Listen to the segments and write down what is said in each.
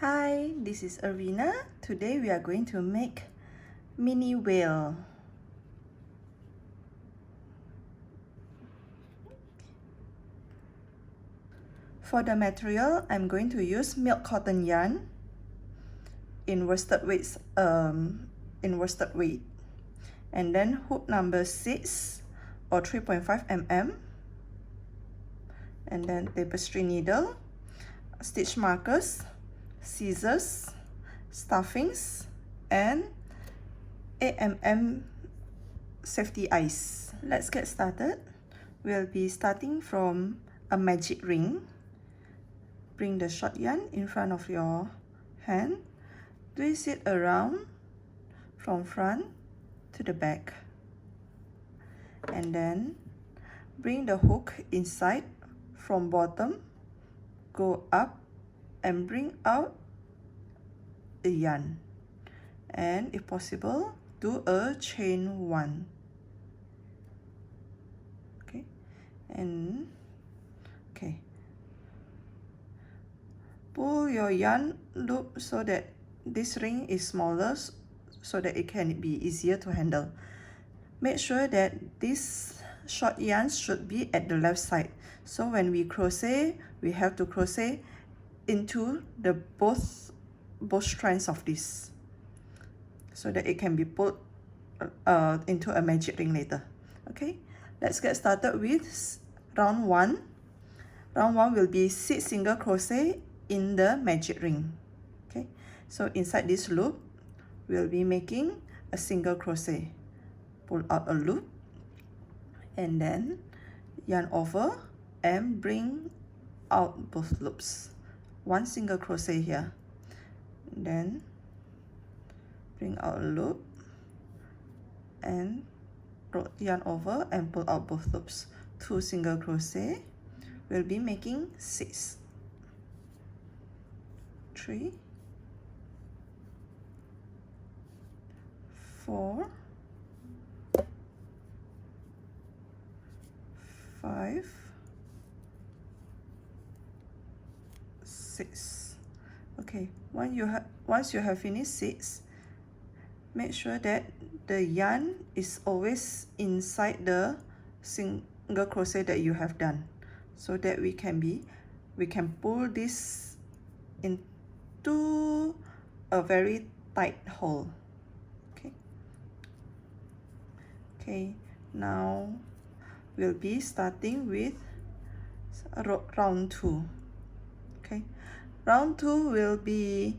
Hi, this is Arina. Today we are going to make mini whale. For the material, I'm going to use milk cotton yarn in worsted weight, and then hook number 6 or 3.5 mm, and then tapestry needle, stitch markers, scissors, stuffings, and 8 mm safety eyes. Let's get started. We'll be starting from a magic ring. Bring the short yarn in front of your hand, twist it around from front to the back, and then bring the hook inside from bottom, go up and bring out the yarn, and if possible do a chain 1. Okay, and okay, pull your yarn loop so that this ring is smaller so that it can be easier to handle. Make sure that this short yarn should be at the left side, so when we crochet, we have to crochet into the both strands of this so that it can be pulled into a magic ring later. Okay, let's get started with round 1. Round 1 will be 6 single crochet in the magic ring. Okay, so inside this loop we'll be making a single crochet, pull out a loop, and then yarn over and bring out both loops. 1 single crochet here, then bring out a loop and yarn over and pull out both loops. 2 single crochet. We'll be making 6, 3, 4, 5, 6. Okay, once you have finished 6, make sure that the yarn is always inside the single crochet that you have done, so that we can pull this into a very tight hole. Okay, now we'll be starting with round 2. Okay, round 2 will be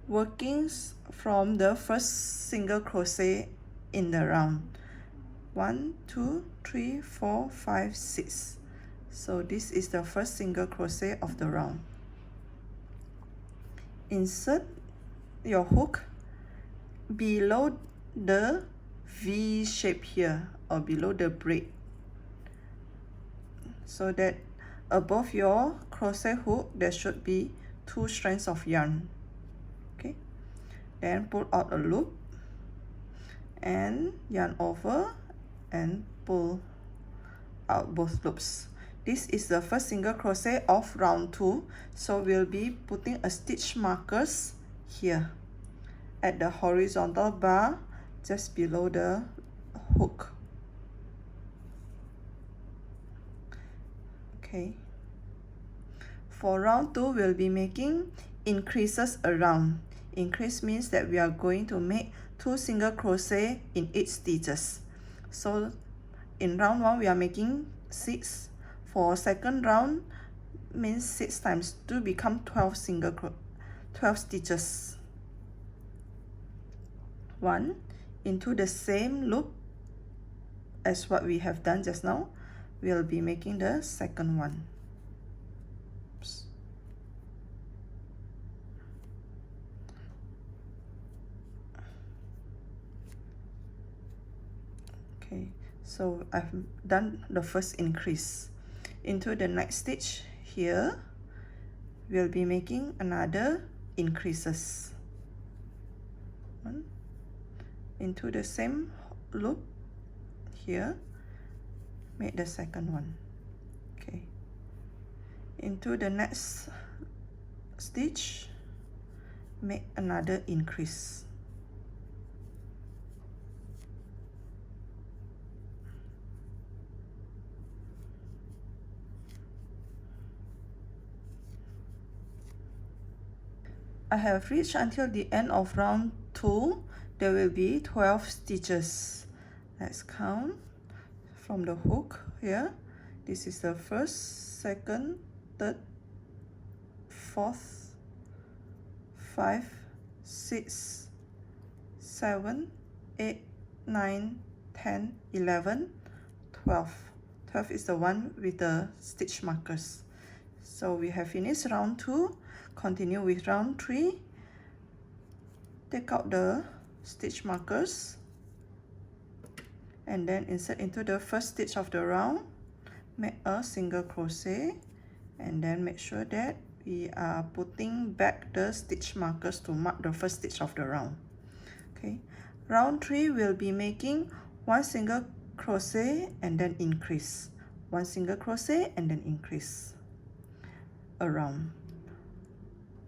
working from the first single crochet in the round. 1, 2, 3, 4, 5, 6. So this is the first single crochet of the round. Insert your hook below the V shape here, or below the braid, so that above your crochet hook there should be 2 strands of yarn. Okay, then pull out a loop and yarn over and pull out both loops. This is the first single crochet of round 2, so we'll be putting a stitch markers here at the horizontal bar just below the hook. Okay, for round 2 we'll be making increases around. Increase means that we are going to make 2 single crochet in each stitches. So in round 1 we are making 6. For second round means 6 times 2 become 12 stitches. 1 into the same loop as what we have done just now. We'll be making the second one. Oops. Okay, so I've done the first increase. Into the next stitch here, we'll be making another increases. 1 into the same loop here, make the second one. Okay, into the next stitch make another increase. I have reached until the end of round 2. There will be 12 stitches. Let's count from the hook here. This is the first, second, third, fourth, 5, 6, 7, 8, 9, 10, 11, 12. 12 is the one with the stitch markers. So we have finished round 2. Continue with round 3. Take out the stitch markers and then insert into the first stitch of the round. Make a single crochet and then make sure that we are putting back the stitch markers to mark the first stitch of the round. Okay, round 3 will be making 1 single crochet and then increase, 1 single crochet and then increase around.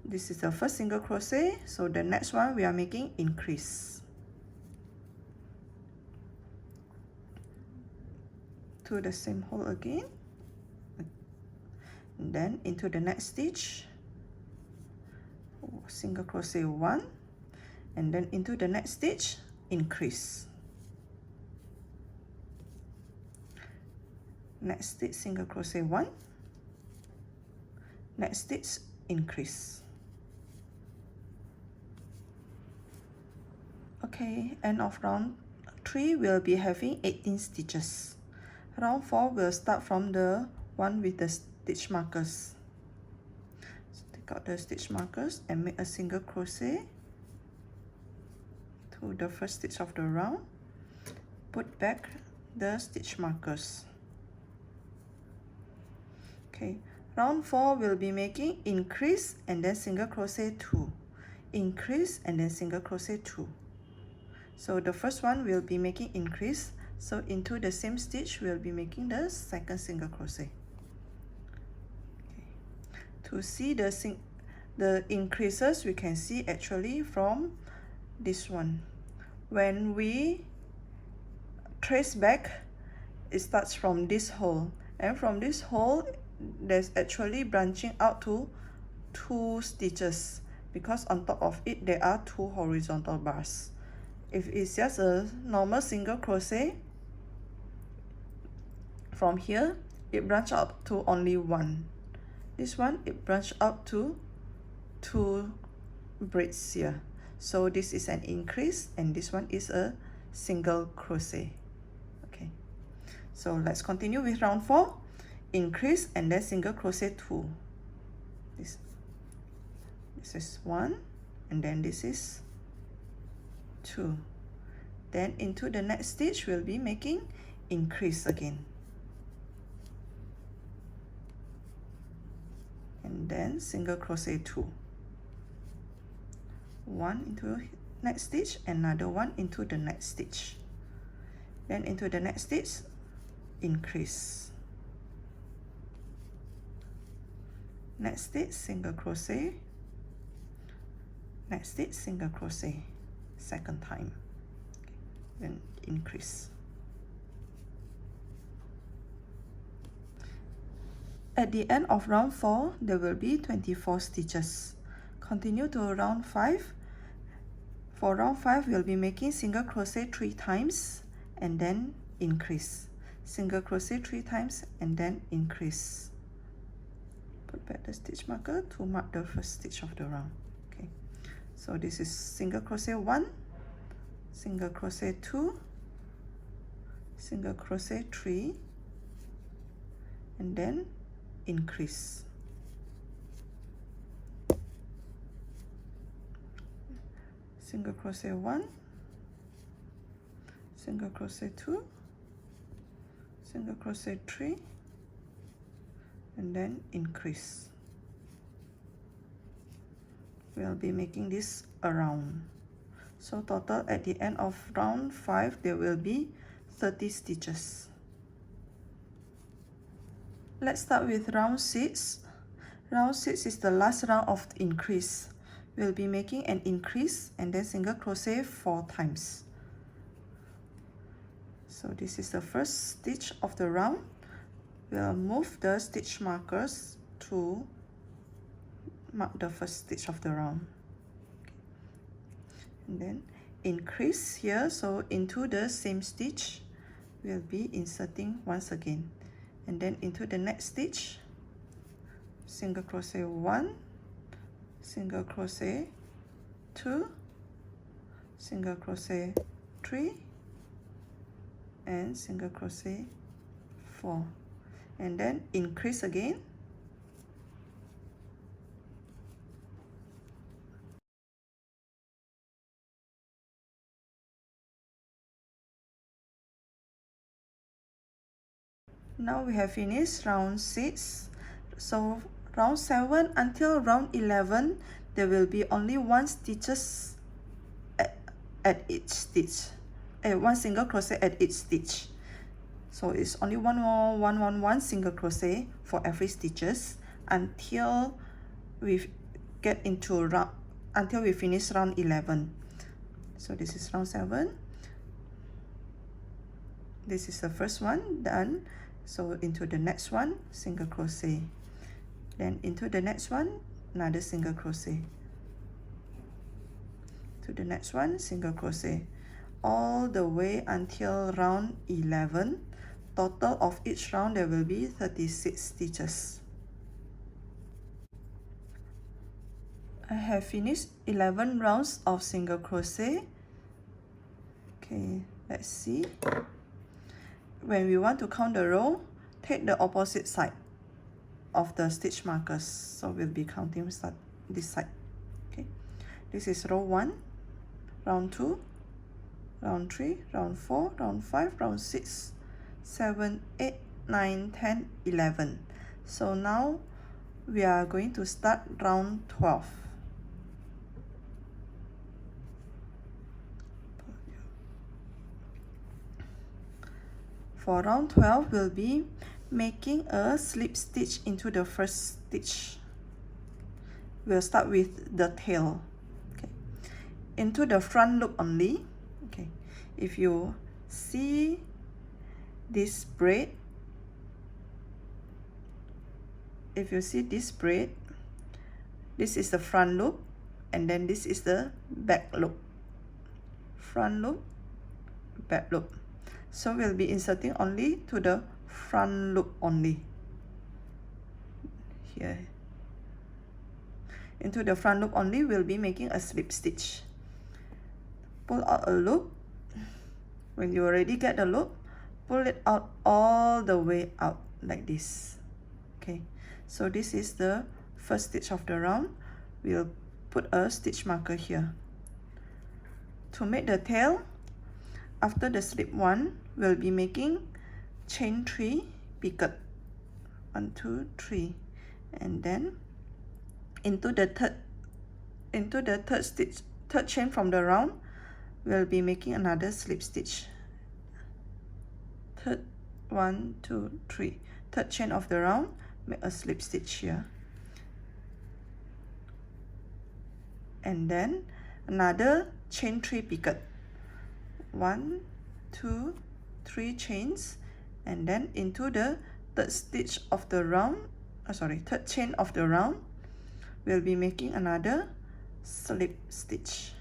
This is the first single crochet, so the next one we are making increase to the same hole again, and then into the next stitch, single crochet 1, and then into the next stitch, increase. Next stitch, single crochet 1, next stitch, increase. Okay, end of round 3 will be having 18 stitches. Round 4 will start from the one with the stitch markers. So take out the stitch markers and make a single crochet to the first stitch of the round. Put back the stitch markers. Okay, round 4 will be making increase and then single crochet 2, increase and then single crochet 2. So the first one will be making increase, so into the same stitch we'll be making the second single crochet. Okay. To see the increases, we can see actually from this one. When we trace back, it starts from this hole, and from this hole there's actually branching out to 2 stitches, because on top of it there are 2 horizontal bars. If it's just a normal single crochet, from here it branches up to only 1. This one it branches up to 2 braids here. So this is an increase and this one is a single crochet. Okay, so let's continue with round 4. Increase and then single crochet 2. This is 1 and then this is 2. Then into the next stitch we'll be making increase again, and then single crochet 2. 1 into next stitch, another one into the next stitch, then into the next stitch, increase, next stitch, single crochet, next stitch, single crochet, second time, then increase. At the end of round 4 there will be 24 stitches. Continue to round 5. For round 5 we'll be making single crochet 3 times and then increase, single crochet 3 times and then increase. Put back the stitch marker to mark the first stitch of the round. Okay, so this is single crochet 1, single crochet 2, single crochet 3, and then increase. Single crochet 1, single crochet 2, single crochet 3, and then increase. We'll be making this around. So total at the end of round 5 there will be 30 stitches. Let's start with round 6. Round 6 is the last round of increase. we'll be making an increase and then single crochet 4 times. So this is the first stitch of the round. We'll move the stitch markers to mark the first stitch of the round. And then increase here, so into the same stitch we'll be inserting once again, and then into the next stitch, single crochet 1, single crochet 2, single crochet 3, and single crochet 4, and then increase again. Now we have finished round 6. So round 7 until round 11, there will be only 1 stitches at each stitch, one single crochet at each stitch. So it's only one single crochet for every stitches until we get into until we finish round 11. So this is round 7. This is the first one done. So into the next one, single crochet, then into the next one, another single crochet, to the next one, single crochet, all the way until round 11. Total of each round there will be 36 stitches. I have finished 11 rounds of single crochet. Okay, let's see. When we want to count the row, take the opposite side of the stitch markers. So we'll be counting this side. Okay, this is row 1, round 2, round 3, round 4, round 5, round 6, 7, 8, 9, 10, 11. So now we are going to start round 12. For round 12, we'll be making a slip stitch into the first stitch. We'll start with the tail. Okay, into the front loop only. Okay, if you see this braid, this is the front loop, and then this is the back loop. Front loop, back loop. So we'll be inserting only to the front loop only. Here. Into the front loop only, we'll be making a slip stitch. Pull out a loop. When you already get the loop, pull it out all the way out like this. Okay, so this is the first stitch of the round. We'll put a stitch marker here. To make the tail, after the slip 1, we'll be making chain 3 picot. 1, 2, 3, and then into the third chain from the round, we'll be making another slip stitch. Third, 1, 2, 3, third chain of the round, make a slip stitch here, and then another chain 3 picot. 1, 2, 3 chains, and then into the third stitch of the round, third chain of the round, we'll be making another slip stitch.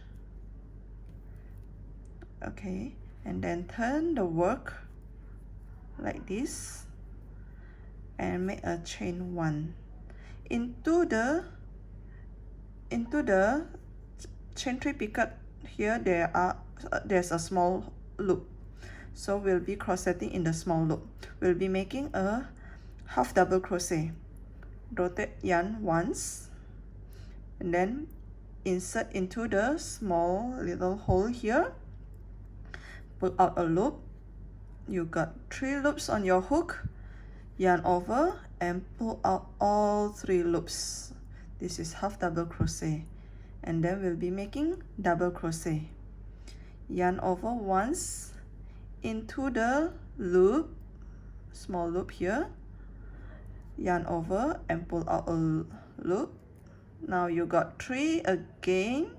Okay, and then turn the work like this and make a chain 1. Into the chain 3 picot here, there's a small loop, so we'll be crocheting in the small loop. We'll be making a half double crochet. Rotate yarn once, and then insert into the small little hole here. Pull out a loop. You got 3 loops on your hook. Yarn over and pull out all 3 loops. This is half double crochet, and then we'll be making double crochet. Yarn over once into the loop, small loop here, yarn over and pull out a loop, Now you got 3 again,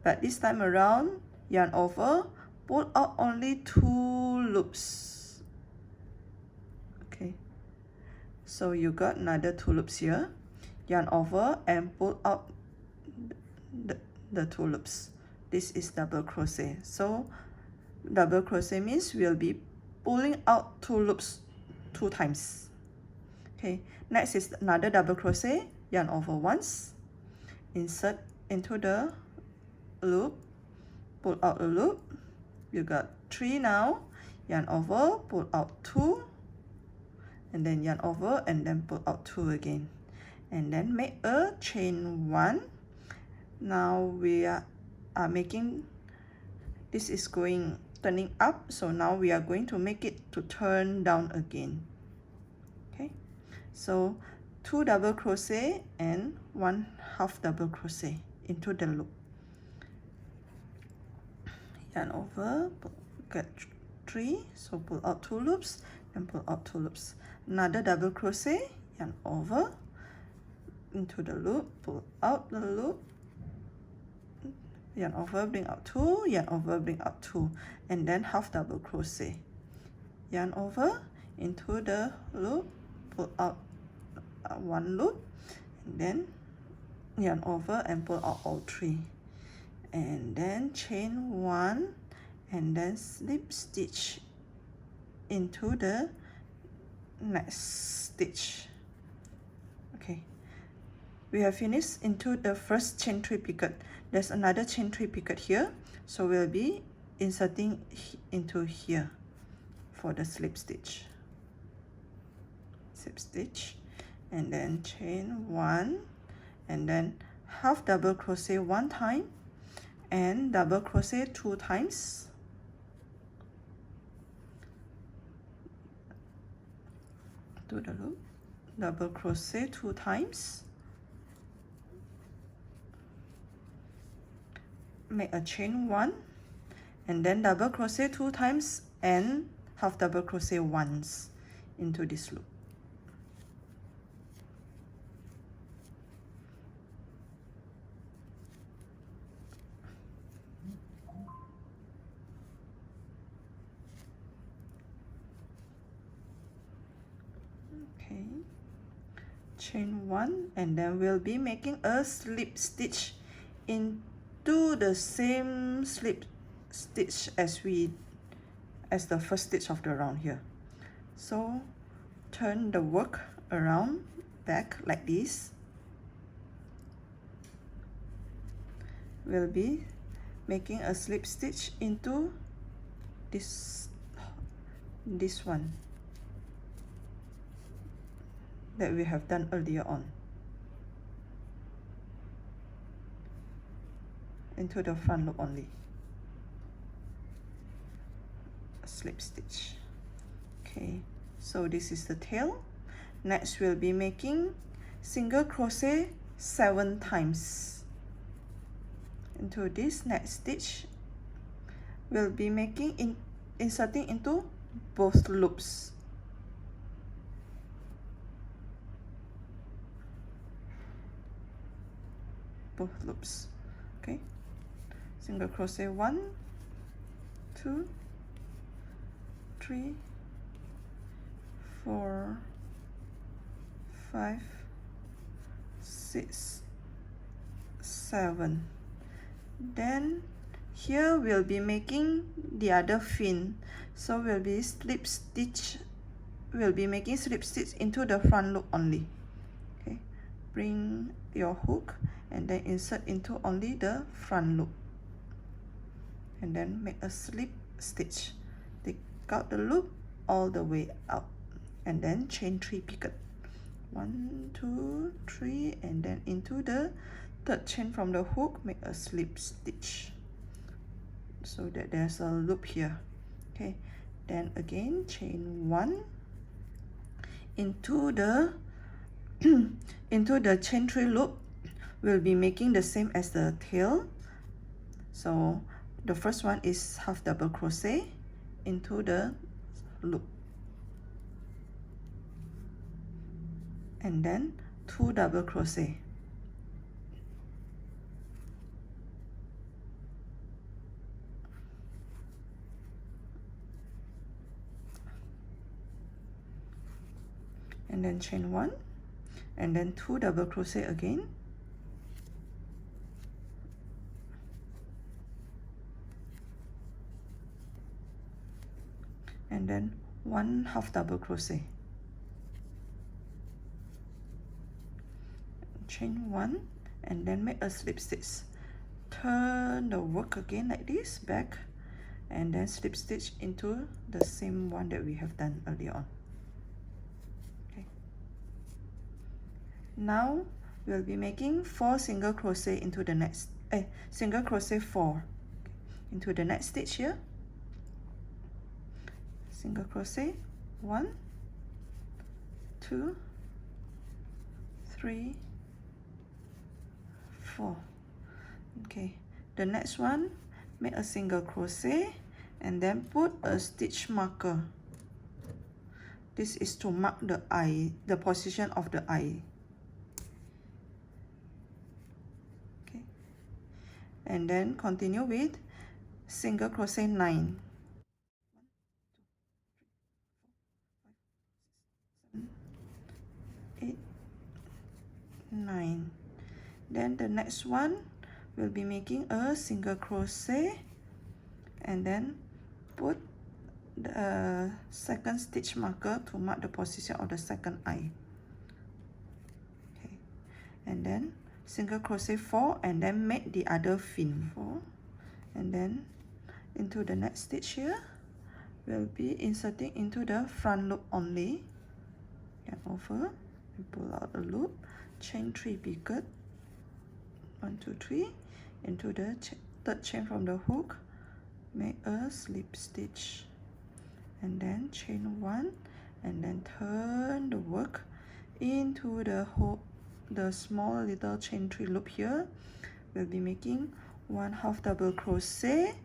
but this time around yarn over, pull out only 2 loops. Okay, so you got another 2 loops here, yarn over and pull out the 2 loops. This is double crochet. So double crochet means we'll be pulling out 2 loops 2 times. Okay, next is another double crochet, yarn over once, insert into the loop, pull out a loop. You got 3 now, yarn over, pull out 2, and then yarn over and then pull out 2 again, and then make a chain 1. Now we are making, this is turning up, so now we are going to make it to turn down again. Okay, so 2 double crochet and 1 half double crochet into the loop, yarn over, get 3, so pull out 2 loops and pull out 2 loops, another double crochet, yarn over into the loop, pull out the loop, yarn over, bring out 2, yarn over, bring out 2, and then half double crochet, yarn over into the loop, pull out 1 loop, and then yarn over and pull out all 3, and then chain 1, and then slip stitch into the next stitch. Okay, we have finished into the first chain 3 picot. There's another chain 3 picot here, so we'll be inserting into here for the slip stitch, and then chain 1, and then half double crochet 1 time and double crochet 2 times, to the loop, double crochet 2 times, make a chain 1, and then double crochet 2 times and half double crochet once into this loop. Okay, chain 1, and then we'll be making a slip stitch into the same slip stitch as the first stitch of the round here. So turn the work around back like this. We'll be making a slip stitch into this one that we have done earlier on, into the front loop only, a slip stitch. Okay, so this is the tail. Next we'll be making single crochet 7 times into this next stitch. We'll be making inserting into both loops. Both loops. Okay, single crochet 1, 2, 3, 4, 5, 6, 7. Then here we'll be making the other fin, so we'll be making slip stitch into the front loop only. Okay, bring your hook and then insert into only the front loop, and then make a slip stitch, take out the loop all the way out, and then chain 3 picot, 1, 2, 3, and then into the third chain from the hook, make a slip stitch so that there's a loop here. Okay, then again chain 1 into the into the chain 3 loop. We'll be making the same as the tail. So the first one is half double crochet into the loop, and then 2 double crochet, and then chain 1, and then 2 double crochet again, and then 1 half double crochet, chain 1, and then make a slip stitch. Turn the work again like this back, and then slip stitch into the same one that we have done earlier on. Okay. Now we'll be making 4 single crochet into the next single crochet 4 into the next stitch here. Single crochet 1, 2, 3, 4. Okay, the next one, make a single crochet and then put a stitch marker. This is to mark the eye, the position of the eye. Okay, and then continue with single crochet 9. 8, 9. Then the next one will be making a single crochet and then put the second stitch marker to mark the position of the second eye. Okay, and then single crochet 4 and then make the other fin 4, and then into the next stitch here we'll be inserting into the front loop only. Yarn over and pull out a loop, chain 3 bead, 1, 2, 3, into the third chain from the hook, make a slip stitch, and then chain 1, and then turn the work into the hook, the small little chain 3 loop here. We'll be making 1 half double crochet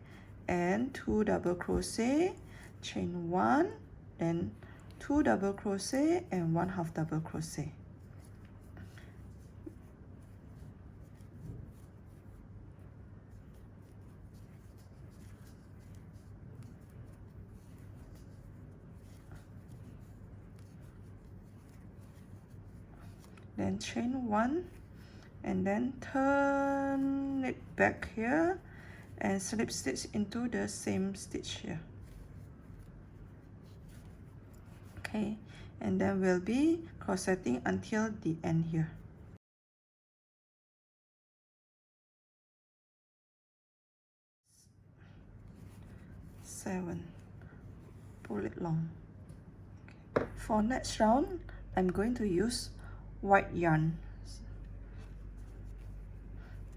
and 2 double crochet, chain 1, then 2 double crochet and 1 half double crochet. Then chain 1 and then turn it back here and slip stitch into the same stitch here. Okay, and then we'll be crocheting until the end here. Seven, pull it long. Okay. For next round, I'm going to use white yarn.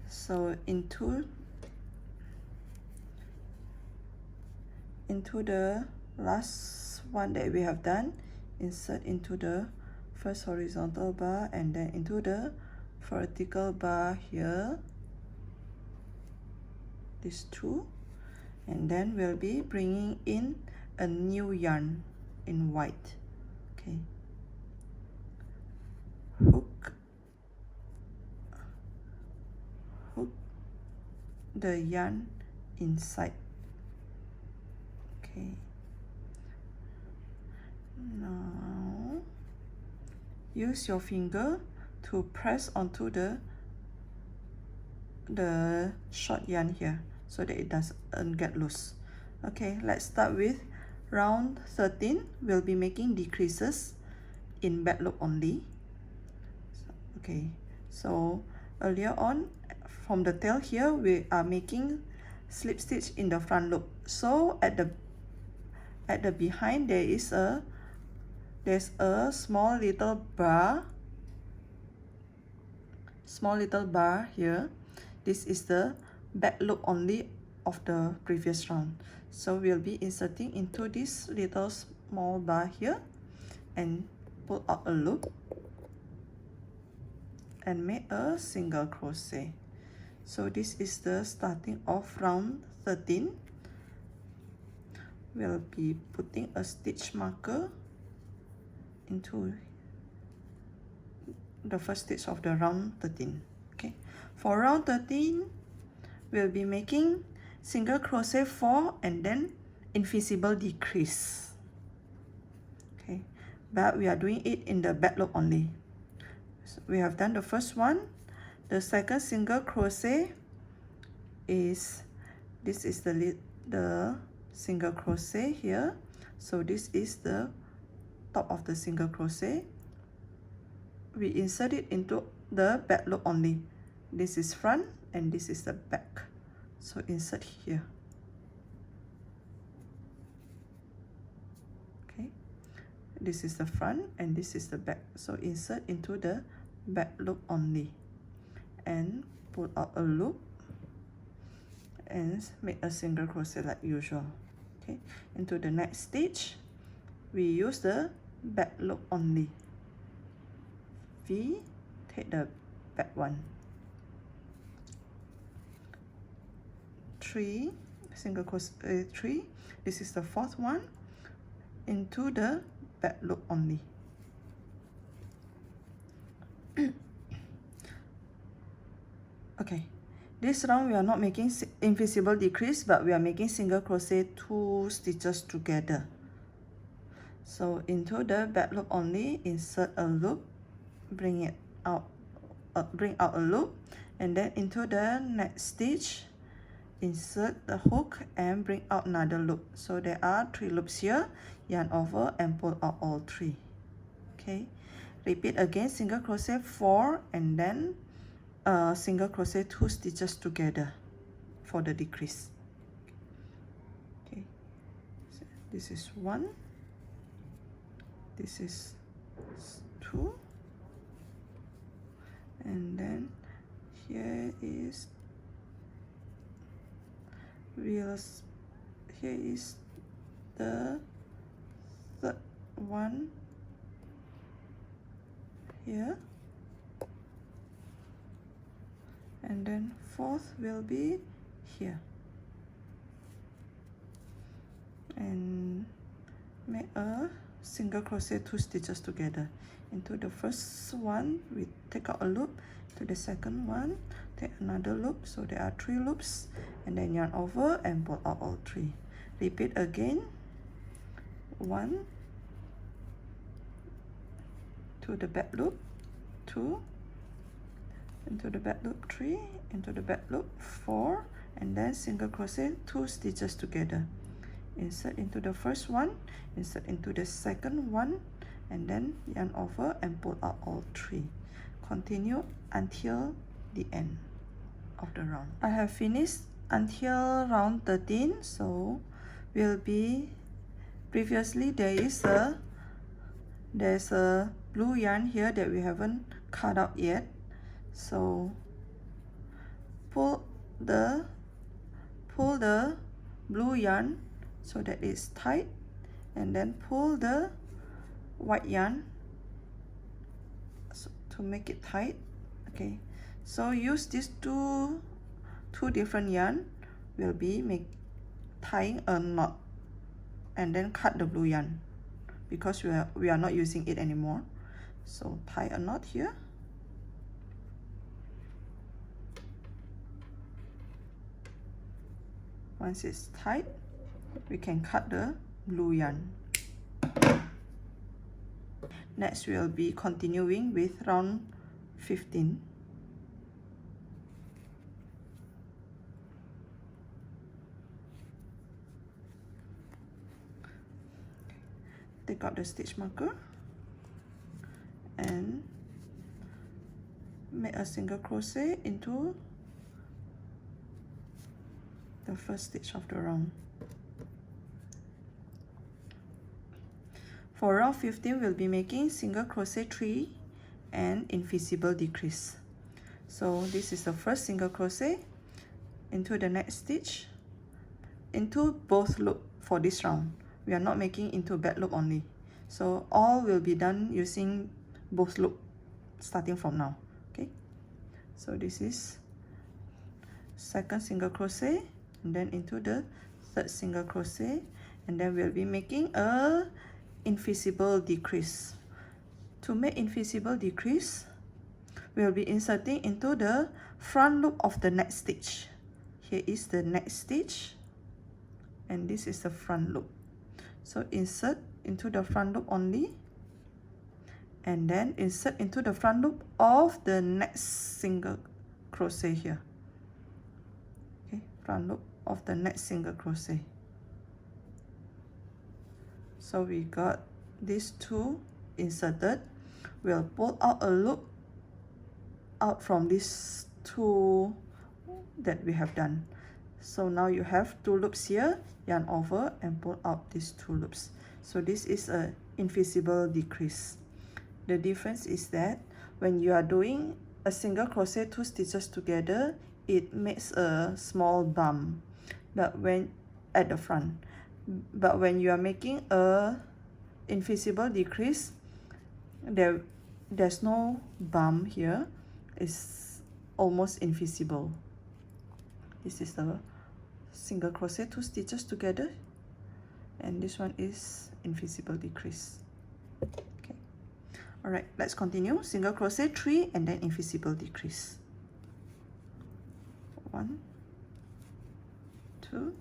So into the last one that we have done, insert into the first horizontal bar and then into the vertical bar here, these two, and then we'll be bringing in a new yarn in white. Okay, hook the yarn inside. Okay, now use your finger to press onto the short yarn here so that it doesn't get loose. Okay, let's start with round 13. We'll be making decreases in back loop only. Okay, so earlier on from the tail here we are making slip stitch in the front loop. So at the behind there's a small little bar here. This is the back loop only of the previous round. So we'll be inserting into this little small bar here and pull out a loop and make a single crochet. So this is the starting of round 13. We'll be putting a stitch marker into the first stitch of the round 13. Okay, for round 13 we'll be making single crochet 4 and then invisible decrease. Okay, but we are doing it in the back loop only. So we have done the first one. The second single crochet is, this is the single crochet here. So this is the top of the single crochet. We insert it into the back loop only. This is front and this is the back. So insert here. Okay, this is the front and this is the back. So insert into the back loop only and pull out a loop and make a single crochet like usual. Okay, into the next stitch we use the back loop only. V, take the back one. 3 single crochet, 3, this is the fourth one, into the back loop only. Okay, this round we are not making invisible decrease, but we are making single crochet 2 stitches together. So into the back loop only, insert a loop, bring it out, bring out a loop, and then into the next stitch insert the hook and bring out another loop. So there are 3 loops here, yarn over and pull out all 3. Okay, repeat again, single crochet 4 and then single crochet 2 stitches together for the decrease. Okay, so this is 1, this is 2, and then here is here is the third one here, and then fourth will be here, and make a single crochet 2 stitches together. Into the first one we take out a loop, to the second one take another loop, so there are 3 loops, and then yarn over and pull out all 3. Repeat again, 1, to the back loop, 2, into the back loop, 3, into the back loop, 4, and then single crochet 2 stitches together. Insert into the first one, insert into the second one, and then yarn over and pull out all 3. Continue until the end of the round. I have finished until round 13, so will be, previously there's a blue yarn here that we haven't cut out yet, so pull the blue yarn so that it's tight, and then pull the white yarn to make it tight. Okay, so use these two different yarn, will be tying a knot, and then cut the blue yarn because we are not using it anymore. So tie a knot here, once it's tight we can cut the blue yarn. Next we'll be continuing with round 15. Take out the stitch marker and make a single crochet into the first stitch of the round. For round 15, we'll be making single crochet 3 and invisible decrease. So this is the first single crochet, into the next stitch, into both loop for this round. We are not making into back loop only. So all will be done using both loop starting from now. Okay, so this is second single crochet, and then into the third single crochet, and then we'll be making a invisible decrease. To make invisible decrease, we'll be inserting into the front loop of the next stitch. Here is the next stitch, and this is the front loop. So insert into the front loop only, and then insert into the front loop of the next single crochet here. Okay, front loop of the next single crochet. So we got these two inserted. We'll pull out a loop out from these two that we have done. So now you have two loops here, yarn over and pull out these two loops. So this is a invisible decrease. The difference is that when you are doing a single crochet 2 stitches together, it makes a small bump but when at the front. But when you are making a invisible decrease, there's no bump here. It's almost invisible. This is the single crochet 2 stitches together, and this one is invisible decrease. Okay, all right, let's continue. Single crochet 3 and then invisible decrease. 1, 2,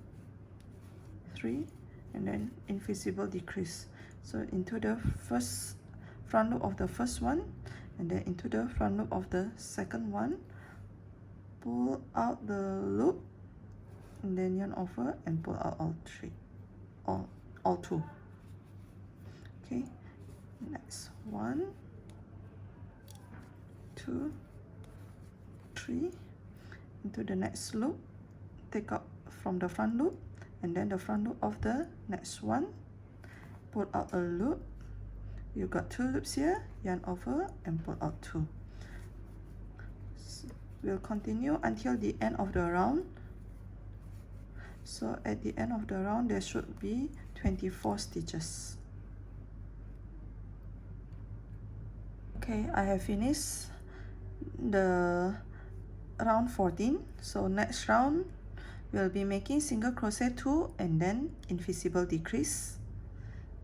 3, and then invisible decrease. So into the first front loop of the first one, and then into the front loop of the second one, pull out the loop, and then yarn over and pull out all three, all two. Okay, next 1, 2, 3, into the next loop, take out from the front loop, and then the front loop of the next one, pull out a loop. You got 2 loops here, yarn over and pull out 2. So we'll continue until the end of the round. So at the end of the round, there should be 24 stitches. Okay, I have finished the round 14. So next round, we'll be making single crochet 2 and then invisible decrease.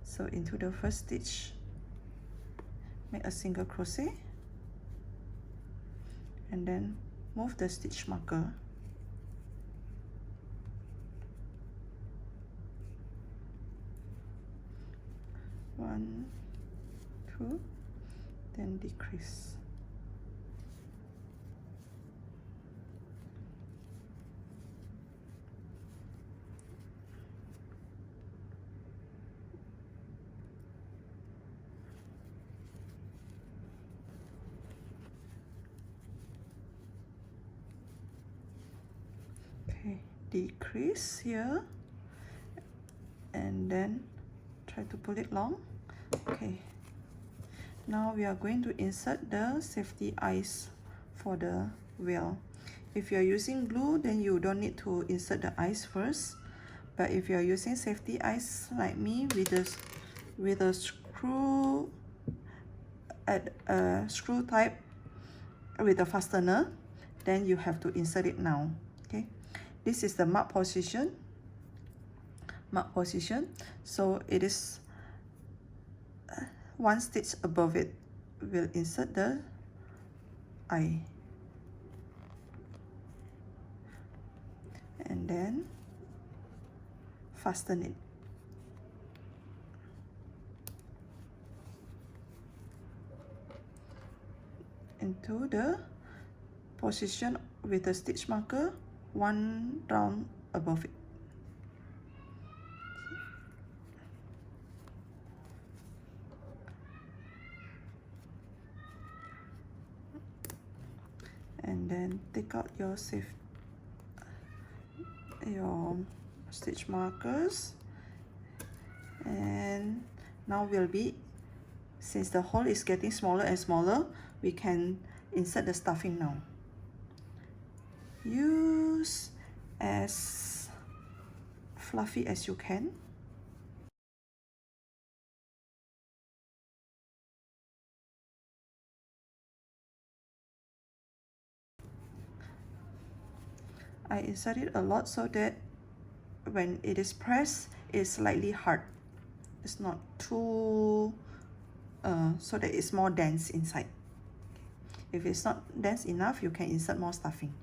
So into the first stitch, make a single crochet, and then move the stitch marker. One, 2, then decrease. Okay, decrease here, and then try to pull it long. Okay, now we are going to insert the safety eyes for the wheel. If you are using glue, then you don't need to insert the eyes first. But if you are using safety eyes like me with a screw at a screw type with a fastener, then you have to insert it now. Okay, this is the mark position. So it is 1 stitch above it. We'll insert the eye, and then fasten it. Into the position with the stitch marker 1 round above it. And then take out your stitch markers, and now will be, since the hole is getting smaller and smaller, we can insert the stuffing now. Use as fluffy as you can. I insert it a lot so that when it is pressed, it's slightly hard. It's not too, so that it's more dense inside. If it's not dense enough, you can insert more stuffing.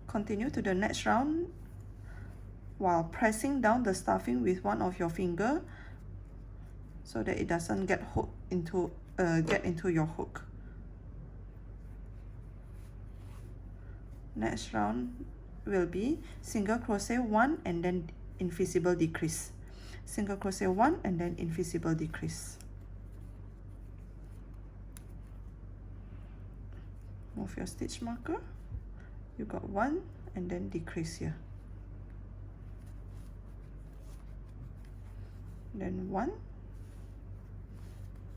Continue to the next round. while pressing down the stuffing with one of your finger so that it doesn't get into your hook. Next round will be single crochet 1 and then invisible decrease, single crochet 1 and then invisible decrease. Move your stitch marker, you got 1 and then decrease here, then 1,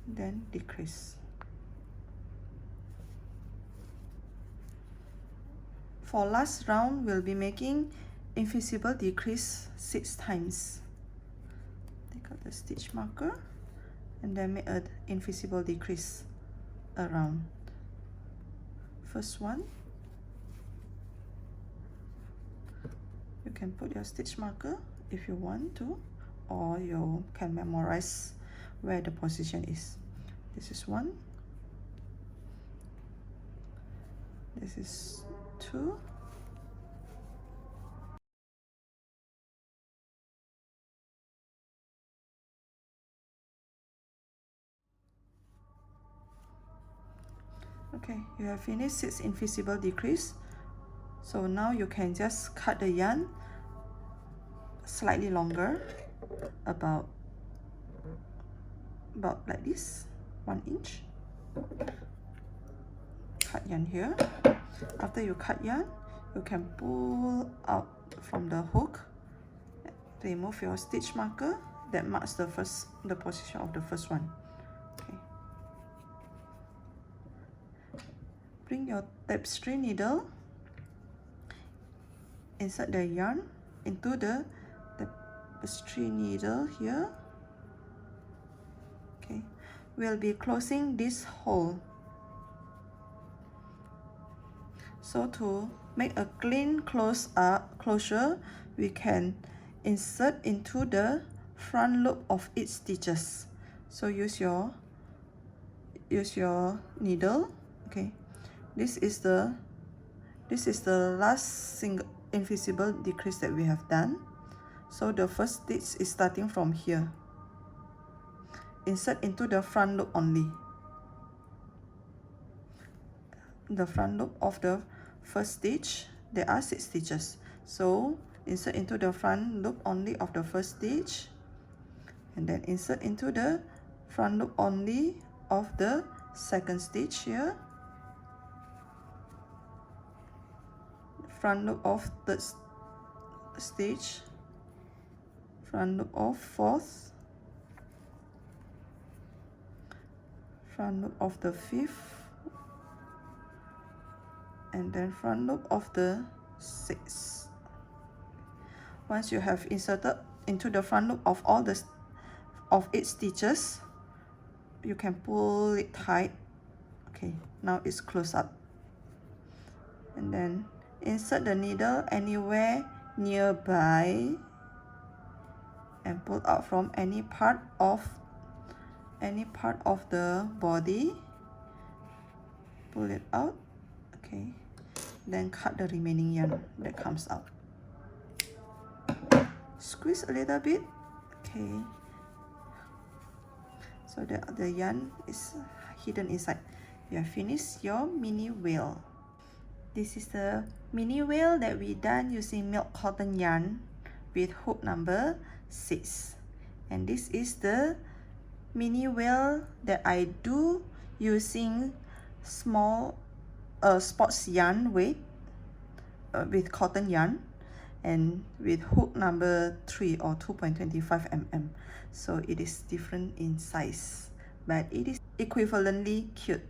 then decrease. For last round, we'll be making invisible decrease 6 times. Take out the stitch marker and then make an invisible decrease around. First one, you can put your stitch marker if you want to, or you can memorize where the position is. This is 1, this is 2, okay, you have finished 6 invisible decrease. So now you can just cut the yarn slightly longer, about like this, 1 inch. Cut yarn here. After you cut yarn, you can pull out from the hook, remove your stitch marker that marks the position of the first one. Okay. Bring your tapestry needle, insert the yarn into the tapestry needle here. Okay, we'll be closing this hole. So to make a clean closure, we can insert into the front loop of each stitches. So use your needle. Okay, this is the last single invisible decrease that we have done. So the first stitch is starting from here. Insert into the front loop only. The front loop of the first stitch, there are 6 stitches. So insert into the front loop only of the first stitch, and then insert into the front loop only of the second stitch here, front loop of third stitch, front loop of fourth, front loop of the fifth, and then front loop of the 6th. Once you have inserted into the front loop of all the 8 stitches, you can pull it tight. Okay, now it's closed up. And then insert the needle anywhere nearby and pull out from any part of the body. Pull it out. Okay, then cut the remaining yarn that comes out. Squeeze a little bit. Okay, so that the yarn is hidden inside. You have finished your mini wheel. This is the mini wheel that we done using milk cotton yarn with hook number 6. And this is the mini wheel that I do using small sports yarn weight with cotton yarn and with hook number 3 or 2.25 mm. So it is different in size, but it is equivalently cute.